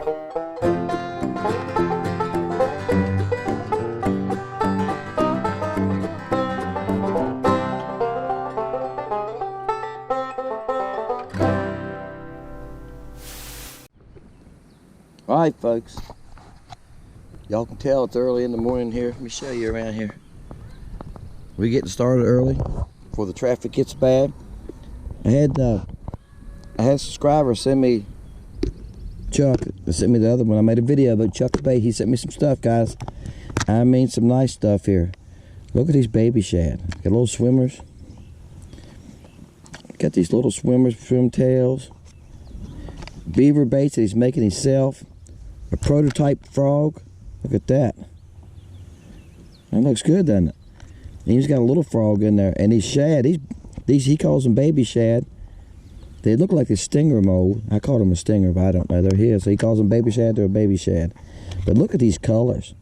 Alright folks, y'all can tell it's early in the morning here. Let me show you around here. We're getting started early before the traffic gets bad. I had a subscriber send me, Chuck, sent me the other one. I made a video about Chuck the bait. He sent me some stuff, guys. I mean some nice stuff here. Look at these baby shad. Got little swimmers. Got these little swimmers, swim tails. Beaver baits that he's making himself. A prototype frog. Look at that. That looks good, doesn't it? And he's got a little frog in there. And these shad, these he calls them baby shad. They look like a stinger mold. I call them a stinger, but I don't know. They're his. So he calls them baby shad. They're a baby shad. But look at these colors.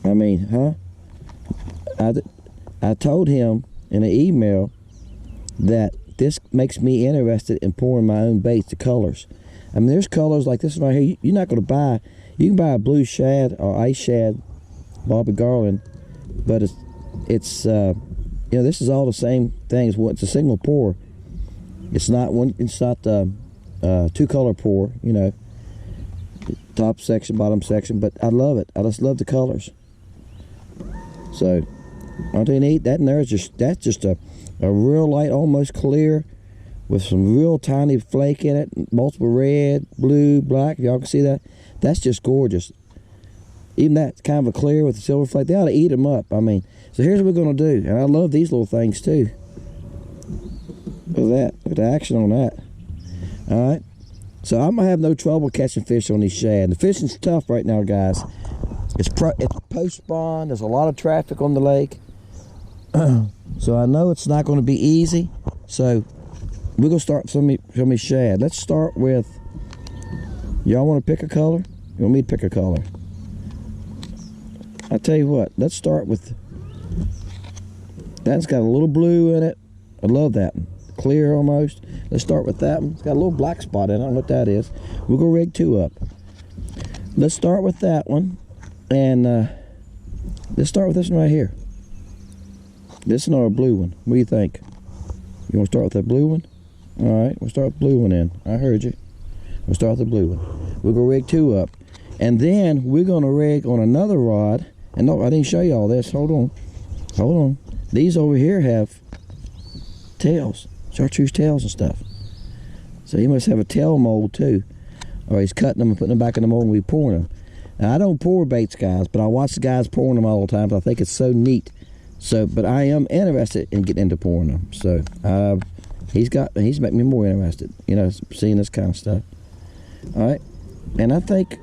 I mean, huh? I told him in an email that this makes me interested in pouring my own baits, the colors. I mean, there's colors like this one right here. You're not going to buy. You can buy a blue shad or ice shad, Bobby Garland, but it's you know, this is all the same things. Well, it's a single pour. It's not one. It's not two color pour. You know, top section, bottom section. But I love it. I just love the colors. So, aren't they neat? That in there is that's just a real light, almost clear, with some real tiny flake in it, multiple red, blue, black. Y'all can see that. That's just gorgeous. Even that kind of a clear with the silver flake, they ought to eat them up. I mean, so here's what we're going to do. And I love these little things too. Look at that. Look at the action on that. All right. So I'm going to have no trouble catching fish on these shad. The fishing's tough right now, guys. It's post-spawn. There's a lot of traffic on the lake. So I know it's not going to be easy. So we're going to start some of these shad. Let's start with, y'all want to pick a color? You want me to pick a color? I tell you what, let's start with, that's got a little blue in it. I love that one. Clear almost. Let's start with that one. It's got a little black spot in it. I don't know what that is. We'll go rig two up. Let's start with that one. And let's start with this one right here. This is our blue one. What do you think? You want to start with that blue one? All right, we'll start with the blue one in. I heard you. We'll start with the blue one. We'll go rig two up. And then we're going to rig on another rod. And no, I didn't show you all this. Hold on. Hold on. These over here have tails. Chartreuse tails and stuff. So he must have a tail mold too. Or he's cutting them and putting them back in the mold and we pouring them. Now, I don't pour baits, guys, but I watch the guys pouring them all the time. I think it's so neat. So, but I am interested in getting into pouring them. So, he's making me more interested, you know, seeing this kind of stuff. All right, and I think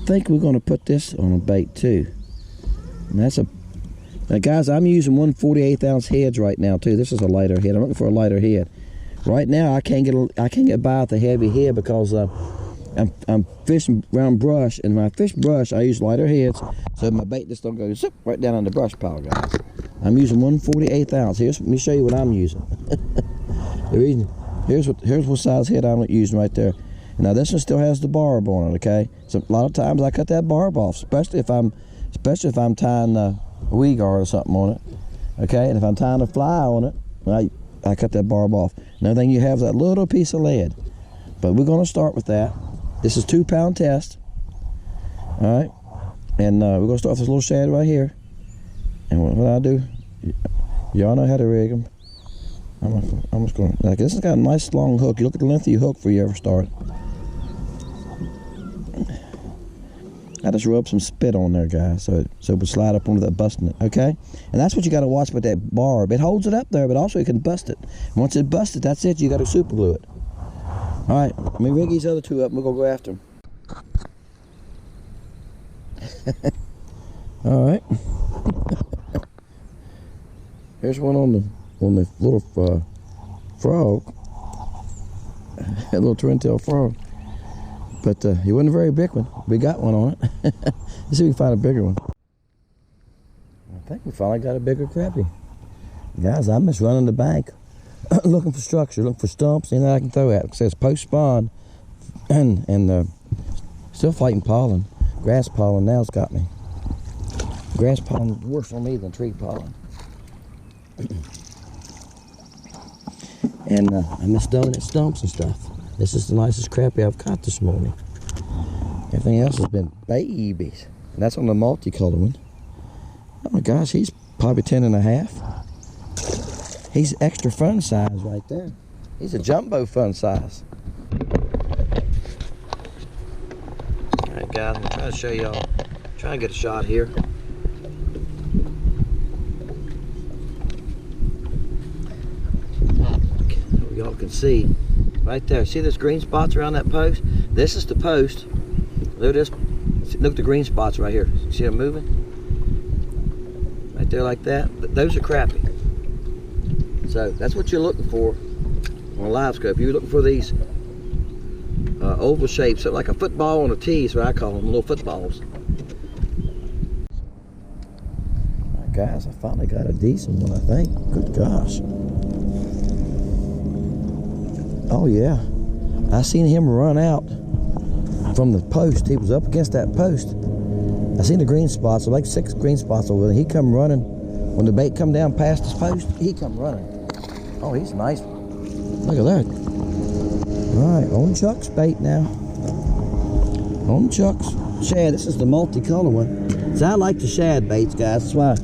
we're going to put this on a bait too. And that's now, guys, I'm using 1/48 ounce heads right now too. This is a lighter head. I'm looking for a lighter head. Right now, I can't get by with a heavy head because I'm fishing around brush, and when I fish brush, I use lighter heads, so my bait just don't go zip right down in the brush pile, guys. I'm using 1/48 ounce. Let me show you what I'm using. The reason, here's what size head I'm using right there. Now this one still has the barb on it, okay? So a lot of times I cut that barb off, especially if I'm tying a weed guard or something on it, okay? And if I'm tying a fly on it, I cut that barb off. Another thing you have is that little piece of lead. But we're going to start with that. This is 2 pound test. All right. And we're going to start with this little shad right here. And what I do, y'all know how to rig them. I'm just going to, like, this has got a nice long hook. You look at the length of your hook before you ever start. I just rub some spit on there, guys, so it would slide up onto that, busting it, okay? And that's what you got to watch with that barb. It holds it up there, but also it can bust it. Once it busts it, that's it. You got to super glue it. All right, let me rig these other two up and we're going to go after them. All right. Here's one on the little frog. A little twin-tail frog. But he wasn't a very big one. We got one on it. Let's see if we can find a bigger one. I think we finally got a bigger crappie. Guys, I'm just running the bank. Looking for structure, looking for stumps, anything I can throw at. It says post-spawn, and still fighting pollen. Grass pollen now's got me. Grass pollen is worse for me than tree pollen. And I miss donut stumps and stuff. This is the nicest crappie I've caught this morning. Everything else has been babies. And that's on the multicolor one. Oh my gosh, he's probably 10 and a half. He's extra fun size right there. He's a jumbo fun size. Alright guys, I'm trying to show y'all. Trying to get a shot here. Y'all can see right there. See those green spots around that post? This is the post. Look at this. Look at the green spots right here. See them moving? Right there like that. Those are crappie. So that's what you're looking for on a live scope. You're looking for these oval shapes, so like a football on a tee is what I call them, little footballs. Right, guys, I finally got a decent one, I think. Good gosh. Oh yeah, I seen him run out from the post. He was up against that post. I seen the green spots, like 6 green spots over there. He come running. When the bait come down past his post, he come running. Oh, he's nice. Look at that. All right, on Chuck's bait now. On Chuck's shad. This is the multicolor one. So I like the shad baits, guys. That's why.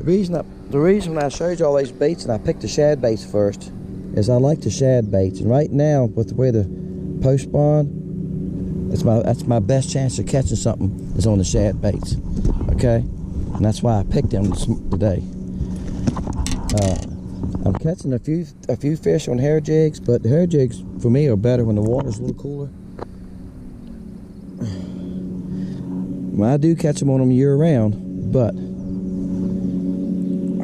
The reason I showed you all these baits and I picked the shad baits first is I like the shad baits, and right now with the way the post spawn, that's my best chance of catching something is on the shad baits. Okay, and that's why I picked them today. I'm catching a few fish on hair jigs, but the hair jigs for me are better when the water's a little cooler. Well, I do catch them on them year round, but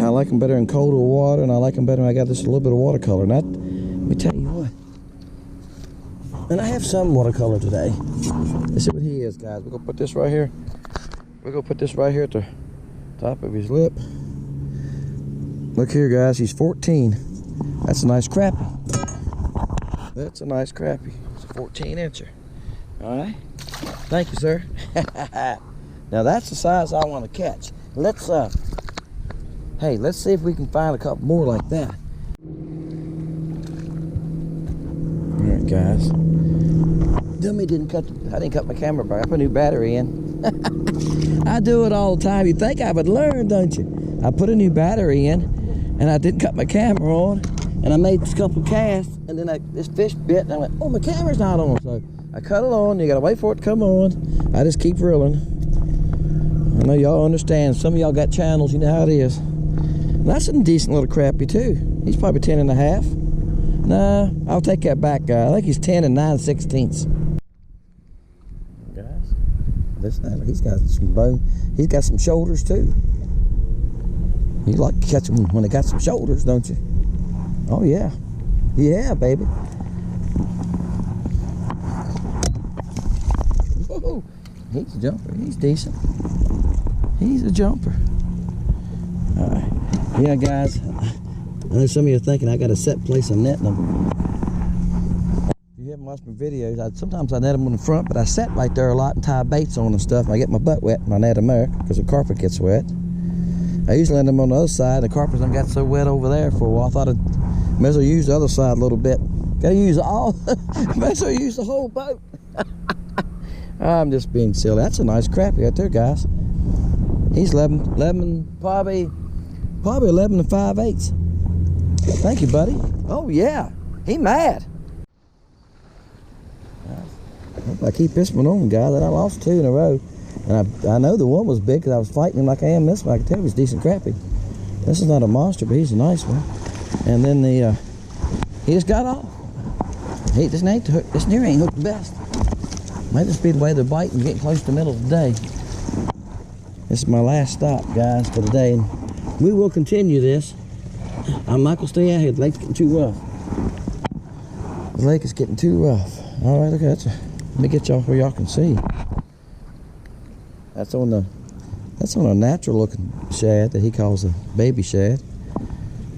I like them better in colder water, and I like them better when I got this a little bit of watercolor. And let me tell you what. And I have some watercolor today. Let's see what he is, guys. We're gonna put this right here. We're gonna put this right here at the top of his lip. Look here, guys. He's 14. That's a nice crappie. That's a nice crappie. It's a 14-incher. All right. Thank you, sir. Now that's the size I want to catch. Hey, let's see if we can find a couple more like that. All right, guys. I didn't cut my camera back. I put a new battery in. I do it all the time. You think I would learn, don't you? I put a new battery in, and I didn't cut my camera on, and I made a couple casts, and then this fish bit, and I went, oh, my camera's not on. So I cut it on. You gotta wait for it to come on. I just keep reeling. I know y'all understand. Some of y'all got channels. You know how it is. That's a decent little crappie too. He's probably 10 and a half. Nah, I'll take that back, guy. I think he's 10 and 9/16. Guys, he's got some bone. He's got some shoulders too. You like to catch them when they got some shoulders, don't you? Oh yeah, yeah, baby. Whoa, he's a jumper. He's decent. He's a jumper. All right. Yeah, guys, I know some of you are thinking I got a set place of netting them. If you haven't watched my videos, sometimes I net them on the front, but I set right there a lot and tie baits on and stuff. I get my butt wet and I net them there because the carpet gets wet. I usually let them on the other side. The carpet done got so wet over there for a while. I thought I may as well use the other side a little bit. Gotta use may as well use the whole boat. I'm just being silly. That's a nice crappie right there, guys. He's 11, probably 11 and 5/8. Thank you, buddy. Oh yeah, he mad. I hope I keep this one on, guys. I lost 2 in a row, and I know the one was big because I was fighting him like I am this one. I can tell he's decent crappie. This is not a monster, but he's a nice one. And then he just got off. This near ain't hooked the best. Might just be the way they're biting, getting close to the middle of the day. This is my last stop, guys, for the day. And we will continue this. I'm not going to stay out here. The lake's getting too rough. The lake is getting too rough. All right, look at that. Let me get y'all where y'all can see. That's on a natural looking shad that he calls a baby shad.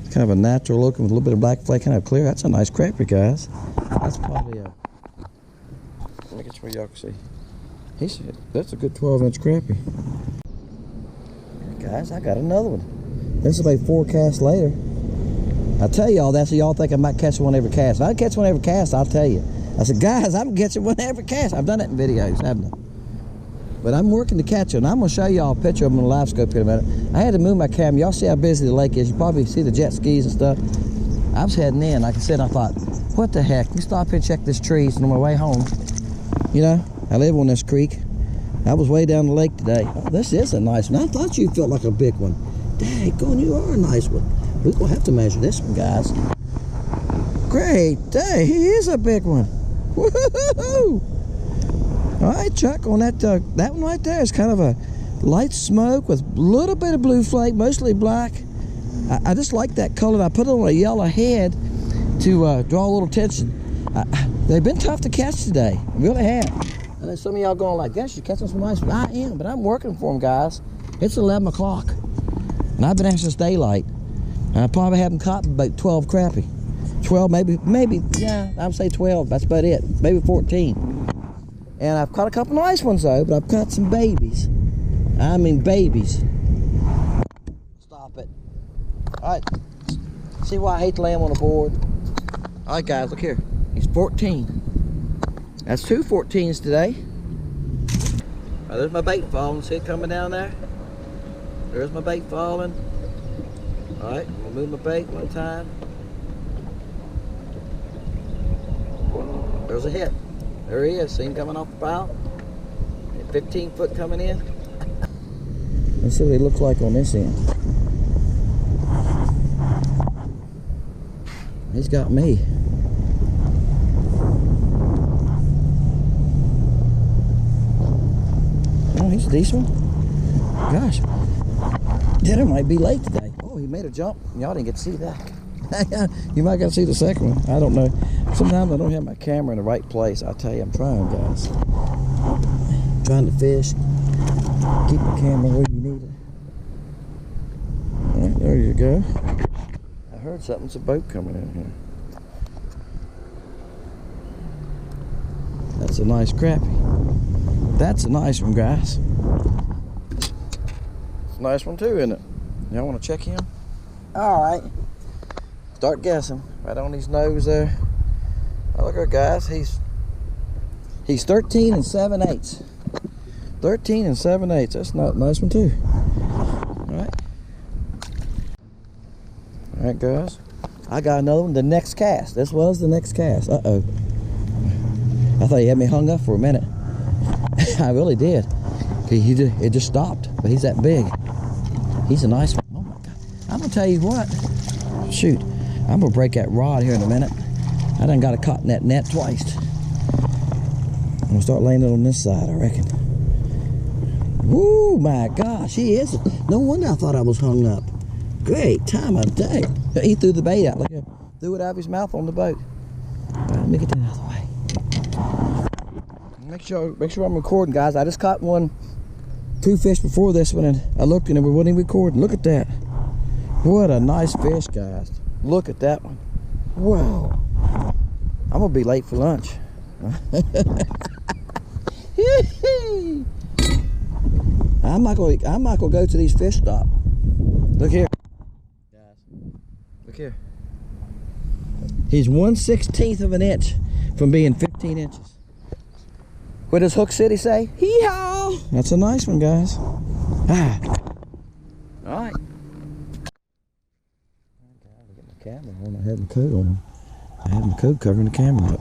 It's kind of a natural looking with a little bit of black flake, kind of clear. That's a nice crappie, guys. That's probably Make it sure y'all can see. That's a good 12-inch crappie. Guys, I got another one. This will be 4 casts later. I tell y'all that so y'all think I might catch one every cast. If I catch one every cast, I'll tell you. I said, guys, I'm catching one every cast. I've done it in videos, haven't I? But I'm working to catch them. I'm going to show y'all a picture of them on the live scope here in a minute. I had to move my camera. Y'all see how busy the lake is. You probably see the jet skis and stuff. I was heading in. Like I said, I thought, what the heck? Let me stop here and check this trees on my way home. You know, I live on this creek. I was way down the lake today. Oh, this is a nice one. I thought you felt like a big one. Daggone, you are a nice one. We're going to have to measure this one, guys. Great day. He is a big one. Woohoo! All right, Chuck, on that one right there is kind of a light smoke with a little bit of blue flake, mostly black. I just like that color. I put it on a yellow head to draw a little attention. They've been tough to catch today. Really have. I know some of y'all going like, gosh, you're catching some nice ones. I am, but I'm working for them, guys. It's 11 o'clock, and I've been out since daylight. And I probably haven't caught about 12 crappie. 12, maybe, yeah, I'd say 12. That's about it. Maybe 14. And I've caught a couple nice ones though, but I've caught some babies. I mean babies. Stop it. All right. See why I hate to lay him on the board? All right, guys, look here. He's 14. That's 2 14s today. Right, there's my bait falling. See it coming down there? There's my bait falling. All right, I'm gonna move my bait one time. There's a hit. There he is. See him coming off the bow? 15 foot coming in. Let's see what he looks like on this end. He's got me. Oh, he's a decent one. Gosh, dinner might be late today. Oh, he made a jump. Y'all didn't get to see that. You might get to see the second one. I don't know. Sometimes I don't have my camera in the right place. I tell you, I'm trying, guys. I'm trying to fish. Keep the camera where you need it. All right, there you go. I heard something. It's a boat coming in here. That's a nice crappie. That's a nice one, guys. It's a nice one too, isn't it? Y'all want to check him? All right. Start guessing. Right on his nose there. Oh, look at guys. He's 13 7/8. 13 7/8. That's not a nice one too. All right. All right, guys. I got another one. The next cast. This was the next cast. Uh-oh. I thought he had me hung up for a minute. I really did. It just stopped. But he's that big. He's a nice one. Oh my God. I'm gonna tell you what. Shoot. I'm gonna break that rod here in a minute. I done got a caught in that net twice. I'm gonna start laying it on this side, I reckon. Woo, my gosh, he is. No wonder I thought I was hung up. Great time of day. He threw the bait out. Look at him. Threw it out of his mouth on the boat. All right, let me get that out of the way. Make sure I'm recording, guys. I just caught 2 fish before this one, and I looked and we wasn't even recording. Look at that. What a nice fish, guys. Look at that one. Wow. I'm gonna be late for lunch. I'm not gonna go to these fish stops. Look here. Guys. Look here. He's 1/16 of an inch from being 15 inches. What does Hook City say? Hee-haw! That's a nice one, guys. Ah. All right. Camera on. I had my coat on. I had my coat covering the camera up.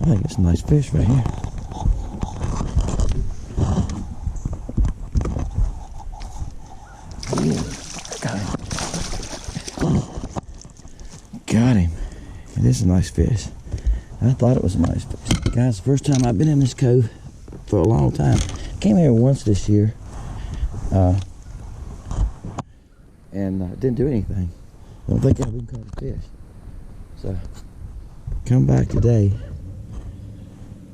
I think it's a nice fish right here. Got him. Got him. It is a nice fish. I thought it was a nice fish. Guys, the first time I've been in this cove for a long time. Came here once this year. And didn't do anything. I don't think I've even caught a fish. So, come back today,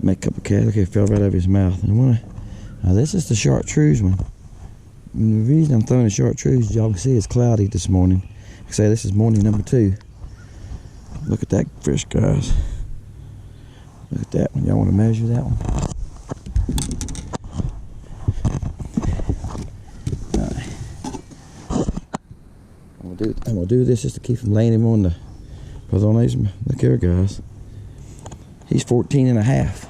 make a couple casts. Okay, it fell right out of his mouth. And now this is the chartreuse one. And the reason I'm throwing the chartreuse, y'all can see it's cloudy this morning. Like I say, this is morning number 2. Look at that fish, guys. Look at that one. Y'all want to measure that one? I'm gonna do this just to keep from laying him on the, because on these, look here guys, he's 14 and a half.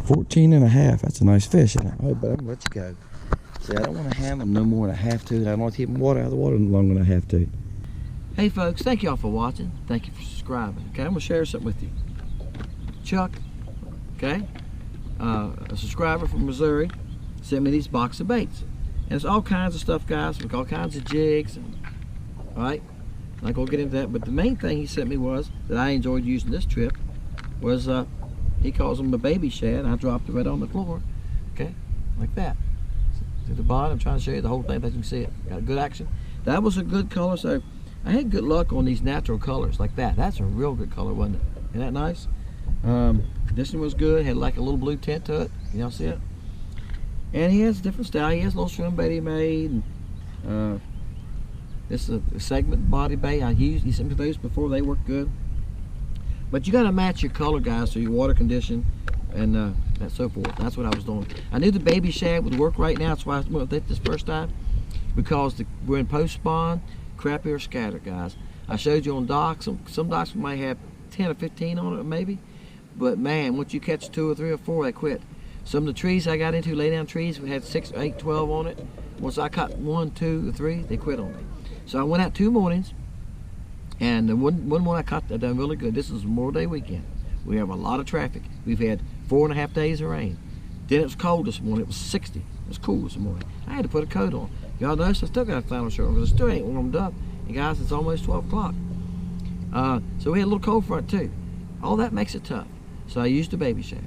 14 and a half, that's a nice fish, isn't it? Oh, but I'm gonna let you go. See, I don't want to handle him no more than I have to. I don't want to keep him water out of the water longer than I have to. Hey folks, thank y'all for watching. Thank you for subscribing. Okay, I'm gonna share something with you. Chuck, okay, a subscriber from Missouri, sent me these box of baits. And it's all kinds of stuff, guys, with all kinds of jigs. And, all right, I'm not gonna get into that, but the main thing he sent me was that I enjoyed using this trip was he calls them a baby shad, and I dropped it right on the floor, okay, like that. To the bottom, I'm trying to show you the whole thing that you can see it. Got good action. That was a good color, so I had good luck on these natural colors like that. That's a real good color, wasn't it? Isn't that nice? This one was good, had like a little blue tint to it. Y'all see it? And he has a different style. He has a little shrimp bait he made. And, this is a segment body bait. I used some of those before. They work good. But you got to match your color, guys, to your water condition and so forth. That's what I was doing. I knew the baby shad would work right now. That's why I went with it this first time, because we're in post spawn, crappie or scatter, guys. I showed you on docks. Some docks might have 10 or 15 on it, maybe. But man, once you catch 2 or 3 or 4, they quit. Some of the trees I got into, lay down trees, we had 6, 8, 12 on it. Once I caught 1, 2, or 3, they quit on me. So I went out 2 mornings, and the one I caught that done really good. This is a Memorial Day weekend. We have a lot of traffic. We've had 4.5 days of rain. Then it was cold this morning. It was 60. It was cool this morning. I had to put a coat on. Y'all notice I still got a flannel shirt on because it still ain't warmed up. And guys, it's almost 12 o'clock. So we had a little cold front too. All that makes it tough. So I used the baby shad.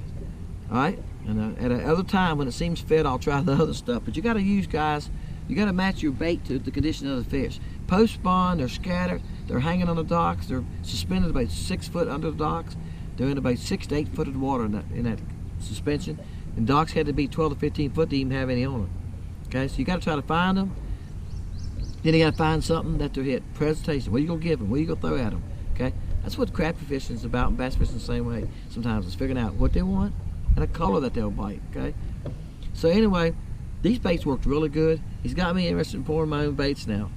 All right. And at another time when it seems fit, I'll try the other stuff. But you got to use, guys, you got to match your bait to the condition of the fish. Post spawn, they're scattered, they're hanging on the docks, they're suspended about 6 foot under the docks. They're in about 6 to 8 foot of water in that suspension. And docks had to be 12 to 15 foot to even have any on them. Okay, so you got to try to find them. Then you got to find something that they're hit. Presentation. What are you gonna give them? What are you gonna throw at them? Okay, that's what crappie fishing is about, and bass fishing the same way. Sometimes it's figuring out what they want and a color that they'll bite. Okay, so anyway, these baits worked really good. He's got me interested in pouring my own baits now,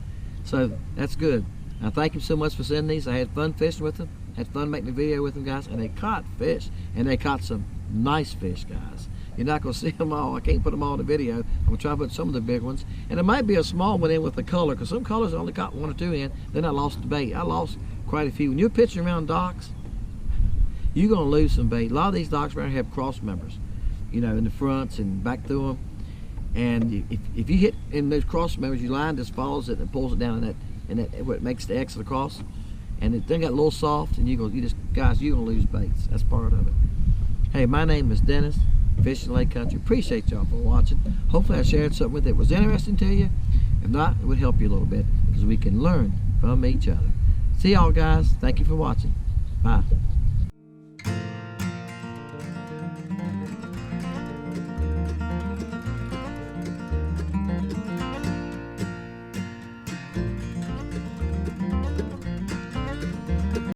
so that's good. I thank him so much for sending these. I had fun fishing with them. Had fun making a video with them, guys, and they caught fish, and they caught some nice fish, guys. You're not gonna see them all. I can't put them all in the video. I'm gonna try to put some of the big ones, and it might be a small one in with the color, because some colors I only caught 1 or 2 in. Then I lost the bait. I lost quite a few. When you're pitching around docks, you're gonna lose some bait. A lot of these docks around here have cross members, you know, in the fronts and back through them. And if you hit in those cross members, your line just follows it and pulls it down in that where it makes the X of the cross. And it then got a little soft, and you're gonna lose baits. That's part of it. Hey, my name is Dennis, Fishing Lake Country. Appreciate y'all for watching. Hopefully I shared something with it that was interesting to you. If not, it would help you a little bit, because we can learn from each other. See y'all, guys. Thank you for watching. Bye.